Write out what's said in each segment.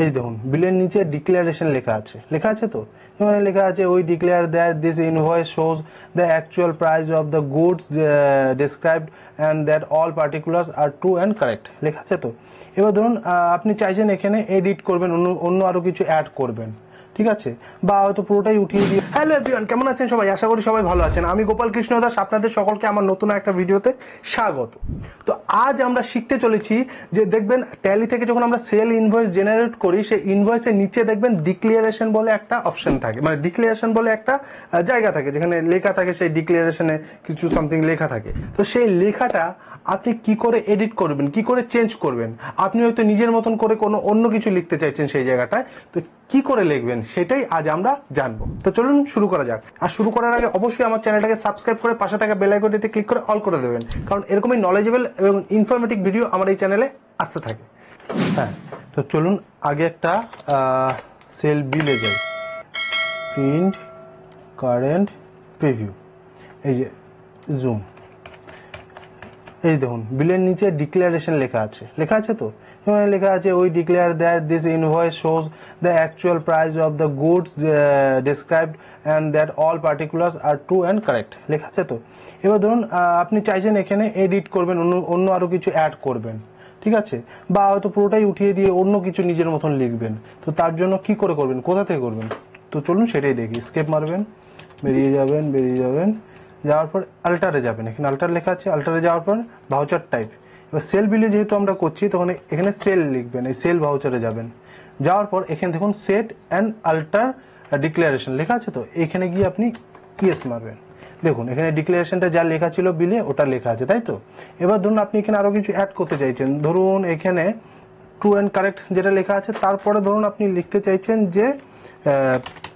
এই দেখুন বিলের নিচে ডিক্লারেশন লেখা আছে তো এখানে লেখা আছে we declare that this invoice shows the actual price of the goods described and that all particulars are true and correct লেখা আছে তো। এবার ধরুন আপনি চাইছেন এখানে এডিট করবেন, অন্য আরো কিছু অ্যাড করবেন, ঠিক আছে, বা হয়তো পুরোটাই উঠিয়ে দিয়ে। হ্যালো এভরিওয়ান, কেমন আছেন সবাই? আশা করি সবাই ভালো আছেন। আমি গোপাল কৃষ্ণ দাস, আপনাদের সকলকে আমার নতুন একটা ভিডিওতে স্বাগত। তো আজ আমরা শিখতে চলেছি যে দেখবেন ট্যালি থেকে যখন আমরা সেল ইনভয়েস জেনারেট করি, সেই ইনভয়েসের নিচে দেখবেন ডিক্লারেশন বলে একটা অপশন থাকে, মানে ডিক্লারেশন বলে একটা জায়গা থাকে যেখানে লেখা থাকে, সেই ডিক্লারেশনে কিছু সামথিং লেখা থাকে। তো সেই লেখাটা আপনি কি করে এডিট করবেন, কি করে চেঞ্জ করবেন? আপনি হয়তো নিজের মতন করে কোনো অন্য কিছু লিখতে চাইছেন সেই জায়গাটায়, তো কি করে লিখবেন সেটাই আজ আমরা জানবো। তো চলুন শুরু করা যাক। আর শুরু করার আগে অবশ্যই আমার চ্যানেলটাকে সাবস্ক্রাইব করে পাশে থাকা বেল আইকনটিতে ক্লিক করে অল করে দেবেন, কারণ এরকমই নলেজেবল এবং ইনফরমেটিভ ভিডিও আমার এই চ্যানেলে আসতে থাকে। হ্যাঁ, তো চলুন আগে একটা সেল বিলে যাই। প্রিন্ট কারেন্ট প্রিভিউ, এই যে জুম, এই দেখুন বিলের নিচে ডিক্লারেশন লেখা আছে তো এখানে লেখা আছে we declare that this invoice shows the actual price of the goods described and that all particulars are true and correct লেখা আছে তো। এবার ধরুন আপনি চাইছেন এখানে এডিট করবেন, অন্য আরো কিছু অ্যাড করবেন, ঠিক আছে, বা হয়তো পুরোটাই উঠিয়ে দিয়ে অন্য কিছু নিজের মতন লিখবেন। তো তার জন্য কি করে করবেন, কোথা থেকে করবেন? তো চলুন সেটাই দেখি। স্কেপ মারবেন, বেরিয়ে যাবেন, যাওয়ার পর আল্টারে যাবেন। এখানে আল্টার লেখা আছে, আল্টারে যাওয়ার পর ভাউচার টাইপ। এবার সেল বিলে যেহেতু আমরা করছি তখন এখানে সেল লিখবেন, এই সেল ভাউচারে যাবেন। যাওয়ার পর এখানে দেখুন সেট অ্যান্ড আল্টার ডিক্লারেশন লেখা আছে তো, এখানে গিয়ে আপনি ইয়েস মারবেন। দেখুন এখানে ডিক্লারেশনটা যা লেখা ছিল বিলে ওটা লেখা আছে, তাই তো। এবার ধরুন আপনি এখানে আরো কিছু অ্যাড করতে চাইছেন, ধরুন এখানে ট্রু অ্যান্ড কারেক্ট যেটা লেখা আছে, তারপরে ধরুন আপনি লিখতে চাইছেন যে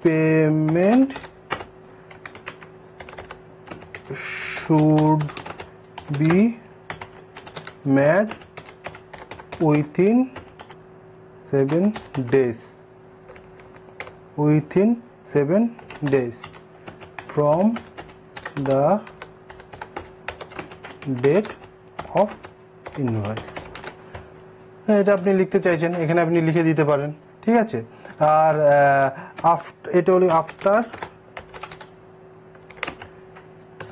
payment should be made within 7 days from the date of invoice। এটা আপনি লিখতে চাইছেন, এখানে আপনি লিখে দিতে পারেন, ঠিক আছে। আর এটা হলো after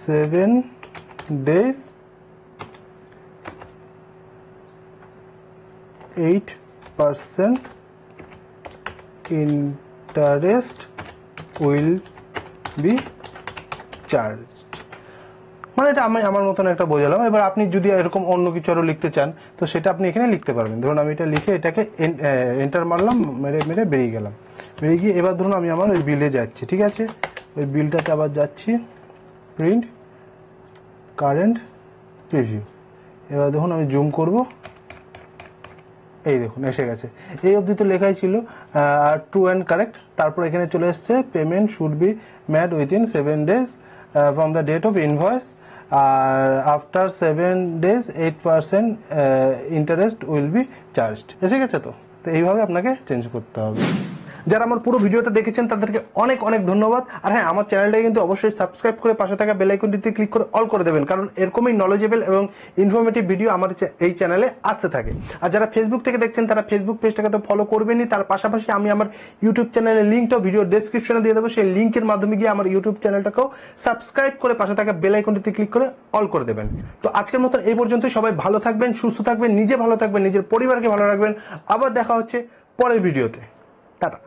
7 days 8% interest will be charged। মানে এটা আমি আমার মতন একটা বোঝালাম। এবার আপনি যদি এরকম অন্য কিছু আরো লিখতে চান তো সেটা আপনি এখানে লিখতে পারবেন। ধরুন আমি এটা লিখে এটাকে এন্টার মারলাম, মেরে বেরিয়ে গেলাম। বেরিয়ে গিয়ে এবার ধরুন আমি আমার ওই বিলে যাচ্ছি, ঠিক আছে, ওই বিলটাতে আবার যাচ্ছি, প্রিন্ট কারেন্ট প্রিভিউ। এবার দেখুন আমি জুম করব, এই দেখুন এসে গেছে। এই অবধি তো লেখাই ছিল ট্রু অ্যান্ড কারেক্ট, তারপর এখানে চলে এসছে payment should be made within 7 days from the date of invoice, আর after 7 days 8% interest will be charged. এসে গেছে তো। তো এইভাবে আপনাকে চেঞ্জ করতে হবে। যারা আমার পুরো ভিডিওটা দেখেছেন তাদেরকে অনেক অনেক ধন্যবাদ। আর হ্যাঁ, আমার চ্যানেলটাকে কিন্তু অবশ্যই সাবস্ক্রাইব করে পাশে থাকা বেল আইকনটিতে ক্লিক করে অল করে দেবেন, কারণ এরকমই নলেজেবল এবং ইনফরমেটিভ ভিডিও আমার এই চ্যানেলে আসতে থাকে। আর যারা ফেসবুক থেকে দেখছেন তারা ফেসবুক পেজটাকে তো ফলো করবেনই, তার পাশাপাশি আমি আমার ইউটিউব চ্যানেলের লিঙ্কটাও ভিডিও ডেসক্রিপশনে দিয়ে দেবো। সেই লিঙ্কের মাধ্যমে গিয়ে আমার ইউটিউব চ্যানেলটাকেও সাবস্ক্রাইব করে পাশে থাকা বেল আইকনটিতে ক্লিক করে অল করে দেবেন। তো আজকের মতন এই পর্যন্তই। সবাই ভালো থাকবেন, সুস্থ থাকবেন, নিজে ভালো থাকবেন, নিজের পরিবারকে ভালো রাখবেন। আবার দেখা হচ্ছে পরের ভিডিওতে। টাটা।